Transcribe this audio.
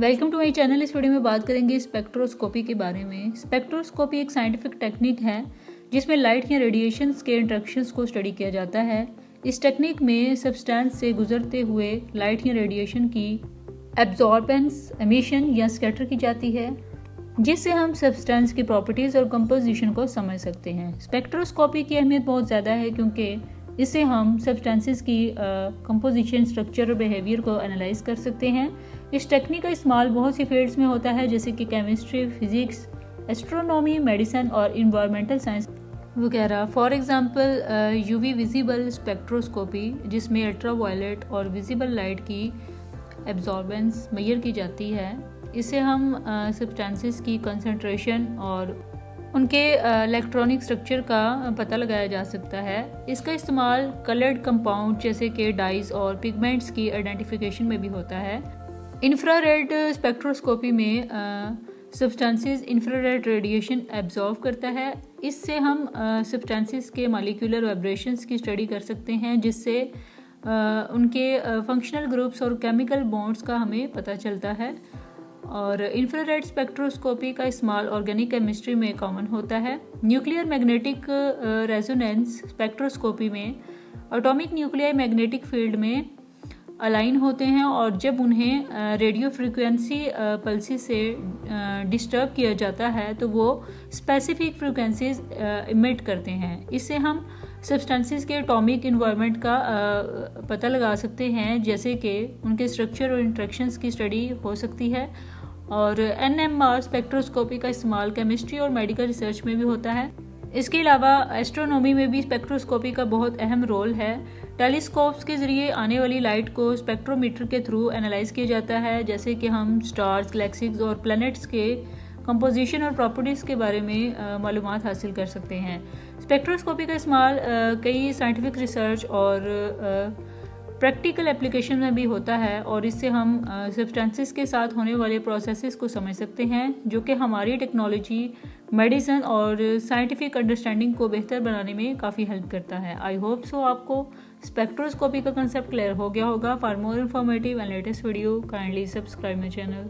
Welcome to my channel. इस video में बात करेंगे स्पेक्ट्रोस्कोपी के बारे में। स्पेक्ट्रोस्कोपी एक साइंटिफिक टेक्निक है जिसमें लाइट या रेडिएशंस के इंटरेक्शंस को स्टडी किया जाता है। इस टेक्निक में सब्सटेंस से गुजरते हुए लाइट या रेडिएशन की एब्जॉर्बेंस, एमिशन या स्कैटर की जाती है, जिससे हम सब्सटेंस की प्रॉपर्टीज़ और कंपोजिशन को समझ सकते हैं। स्पेक्ट्रोस्कोपी की अहमियत बहुत ज़्यादा है क्योंकि इससे हम सब्सटेंसेस की कंपोजिशन, स्ट्रक्चर और बिहेवियर को एनालाइज कर सकते हैं। इस टेक्निक का इस्तेमाल बहुत सी फील्ड्स में होता है, जैसे कि केमिस्ट्री, फिजिक्स, एस्ट्रोनॉमी, मेडिसिन और इन्वायरमेंटल साइंस वगैरह। For example UV visible spectroscopy, जिसमें अल्ट्रावायलेट और विजिबल लाइट की एब्जॉर्बेंस मेजर की जाती है। इससे हम सब्सटेंसेस की कंसंट्रेशन और उनके इलेक्ट्रॉनिक स्ट्रक्चर का पता लगाया जा सकता है। इसका इस्तेमाल कलर्ड कंपाउंड जैसे कि डाइज और पिगमेंट्स की आइडेंटिफिकेशन में भी होता है। इंफ्रारेड स्पेक्ट्रोस्कोपी में सब्सटेंसेस इंफ्रारेड रेडिएशन एब्जॉर्व करता है। इससे हम सब्सटेंसेस के मॉलिक्यूलर वाइब्रेशंस की स्टडी कर सकते हैं, जिससे उनके फंक्शनल ग्रुप्स और केमिकल बॉन्ड्स का हमें पता चलता है। और इंफ्रारेड स्पेक्ट्रोस्कोपी का इस्तेमाल ऑर्गेनिक केमिस्ट्री में कॉमन होता है। न्यूक्लियर मैग्नेटिक रेजोनेंस स्पेक्ट्रोस्कोपी में एटॉमिक न्यूक्लियाई मैग्नेटिक फील्ड में अलाइन होते हैं, और जब उन्हें रेडियो फ्रीक्वेंसी पल्सेस से डिस्टर्ब किया जाता है तो वो स्पेसिफिक फ्रीक्वेंसीज इमिट करते हैं। इससे हम सब्सटेंसेस के एटॉमिक इन्वायरमेंट का पता लगा सकते हैं, जैसे कि उनके स्ट्रक्चर और इंटरेक्शंस की स्टडी हो सकती है। और NMR स्पेक्ट्रोस्कोपी का इस्तेमाल केमिस्ट्री और मेडिकल रिसर्च में भी होता है। इसके अलावा एस्ट्रोनॉमी में भी स्पेक्ट्रोस्कोपी का बहुत अहम रोल है। टेलीस्कोप्स के ज़रिए आने वाली लाइट को स्पेक्ट्रोमीटर के थ्रू एनालाइज किया जाता है, जैसे कि हम स्टार्स, गैलेक्सीज और प्लैनेट्स के कंपोजिशन और प्रॉपर्टीज़ के बारे में मालूमात हासिल कर सकते हैं। स्पेक्ट्रोस्कोपी का इस्तेमाल कई साइंटिफिक रिसर्च और प्रैक्टिकल एप्लीकेशन में भी होता है, और इससे हम सब्सटेंसेस के साथ होने वाले प्रोसेसेस को समझ सकते हैं, जो कि हमारी टेक्नोलॉजी, मेडिसिन और साइंटिफिक अंडरस्टैंडिंग को बेहतर बनाने में काफ़ी हेल्प करता है। आई होप सो आपको स्पेक्ट्रोस्कोपी का कंसेप्ट क्लियर हो गया होगा। For more informative and latest video kindly subscribe my channel.